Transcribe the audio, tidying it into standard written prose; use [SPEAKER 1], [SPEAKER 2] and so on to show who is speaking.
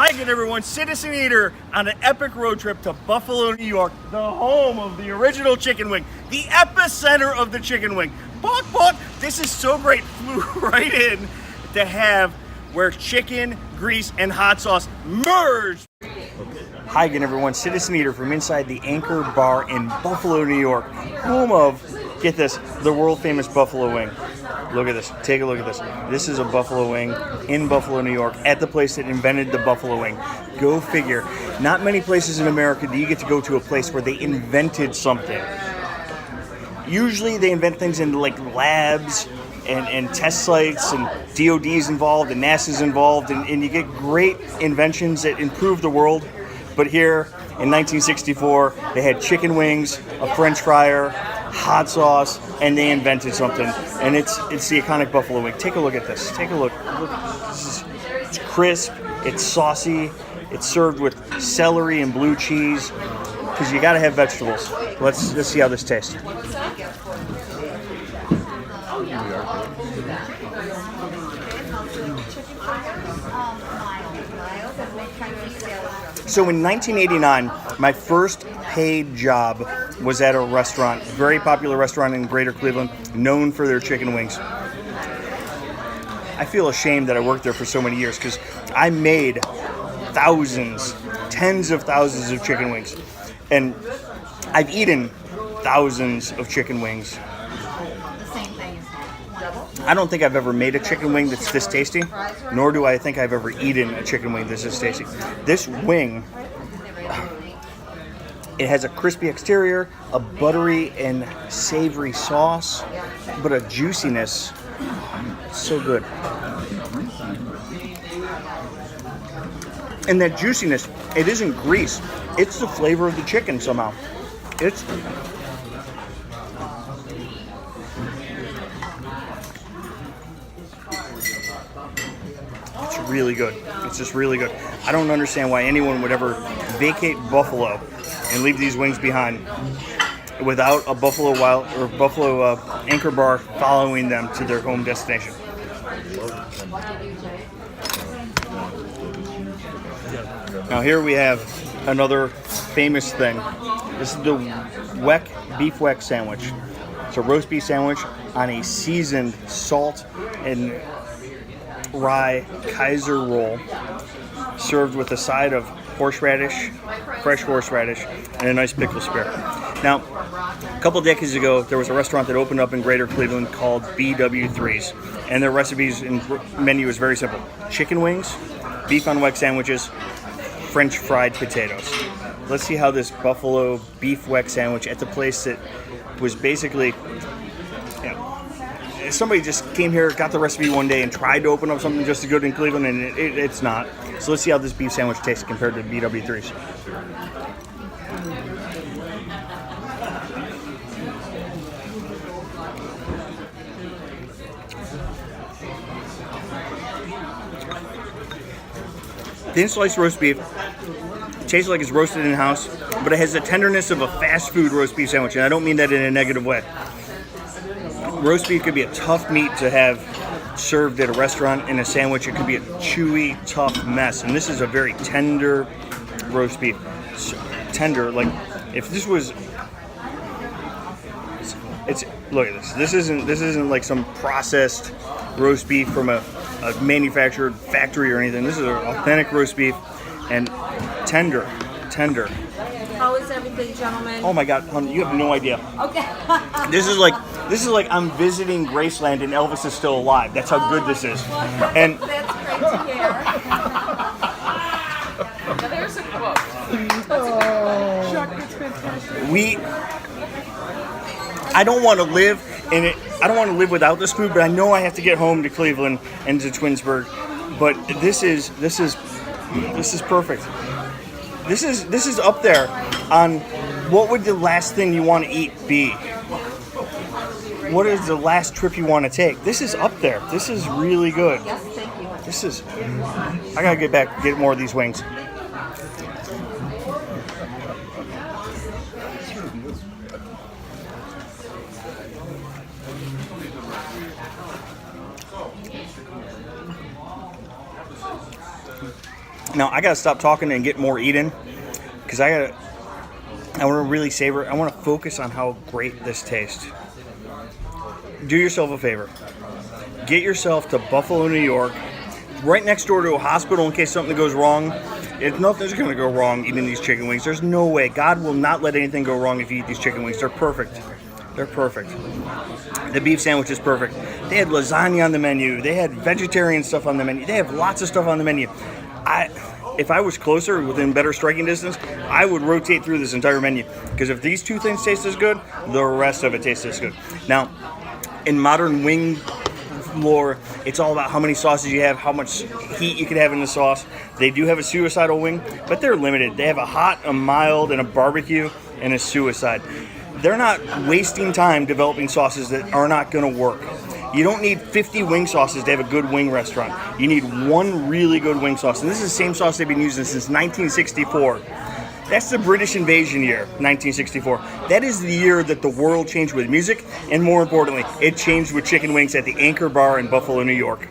[SPEAKER 1] Hi again, everyone. Citizen Eater on an epic road trip to Buffalo, New York, the home of the original chicken wing, the epicenter of the chicken wing. Bawk, bawk. This is so great. Flew right in to have where chicken, grease, and hot sauce merge. Hi again, everyone. Citizen Eater from inside the Anchor Bar in Buffalo, New York, home of, get this, the world famous buffalo wing. Look at this. Take a look at this. This is a buffalo wing in Buffalo, New York, at the place that invented the buffalo wing. Go figure. Not many places in America do you get to go to a place where they invented something. Usually they invent things in like labs and test sites, and DOD's involved and NASA's involved, and you get great inventions that improve the world. But here in 1964, they had chicken wings, a French fryer, hot sauce, and they invented something, and it's the iconic buffalo wing. Take a look at this. Take a look. It's crisp. It's saucy. It's served with celery and blue cheese, because you got to have vegetables. Let's see how this tastes. So in 1989, my first paid job was at a restaurant, very popular restaurant in Greater Cleveland, known for their chicken wings. I feel ashamed that I worked there for so many years because I made thousands, tens of thousands of chicken wings. And I've eaten thousands of chicken wings. I don't think I've ever made a chicken wing that's this tasty, nor do I think I've ever eaten a chicken wing that's this tasty. This wing, it has a crispy exterior, a buttery and savory sauce, but a juiciness. It's so good. And that juiciness, it isn't grease. It's the flavor of the chicken somehow. It's really good. It's just really good. I don't understand why anyone would ever vacate Buffalo and leave these wings behind without a Buffalo Anchor Bar following them to their home destination. Now here we have another famous thing. This is the beef weck sandwich. It's a roast beef sandwich on a seasoned salt and rye Kaiser roll, served with a side of horseradish, fresh horseradish, and a nice pickle spear. Now, a couple decades ago, there was a restaurant that opened up in Greater Cleveland called BW3's, and their recipes and menu is very simple: chicken wings, beef on weck sandwiches, French fried potatoes. Let's see how this buffalo beef weck sandwich at the place that was basically, somebody just came here, got the recipe one day, and tried to open up something just as good in Cleveland, and it's not. So let's see how this beef sandwich tastes compared to BW3's. Thin sliced roast beef. Tastes like it's roasted in-house, but it has the tenderness of a fast food roast beef sandwich, and I don't mean that in a negative way. Roast beef could be a tough meat to have served at a restaurant in a sandwich. It could be a chewy, tough mess. And this is a very tender roast beef. So tender, like if this was, it's look at this. This isn't like some processed roast beef from a manufactured factory or anything. This is an authentic roast beef and tender.
[SPEAKER 2] How is everything, gentlemen?
[SPEAKER 1] Oh my God, hon, you have no idea.
[SPEAKER 2] Okay.
[SPEAKER 1] This is like I'm visiting Graceland and Elvis is still alive. That's how good this is.
[SPEAKER 2] Well,
[SPEAKER 1] And
[SPEAKER 2] that's great to hear. Now there's a quote. Chuck, that's fantastic.
[SPEAKER 1] I don't want to live in it. I don't want to live without this food, but I know I have to get home to Cleveland and to Twinsburg. But this is perfect. This is up there on what would the last thing you want to eat be? What is the last trip you want to take? This is up there. This is really good.
[SPEAKER 2] Yes, thank you.
[SPEAKER 1] I gotta get more of these wings. Now, I got to stop talking and get more eating because I want to really savor it. I want to focus on how great this tastes. Do yourself a favor. Get yourself to Buffalo, New York, right next door to a hospital in case something goes wrong. If nothing's going to go wrong eating these chicken wings, there's no way. God will not let anything go wrong if you eat these chicken wings. They're perfect. They're perfect. The beef sandwich is perfect. They had lasagna on the menu. They had vegetarian stuff on the menu. They have lots of stuff on the menu. If I was closer, within better striking distance, I would rotate through this entire menu. Because if these two things taste as good, the rest of it tastes as good. Now, in modern wing lore, it's all about how many sauces you have, how much heat you can have in the sauce. They do have a suicidal wing, but they're limited. They have a hot, a mild, and a barbecue, and a suicide. They're not wasting time developing sauces that are not going to work. You don't need 50 wing sauces to have a good wing restaurant. You need one really good wing sauce. And this is the same sauce they've been using since 1964. That's the British invasion year, 1964. That is the year that the world changed with music, and more importantly, it changed with chicken wings at the Anchor Bar in Buffalo, New York.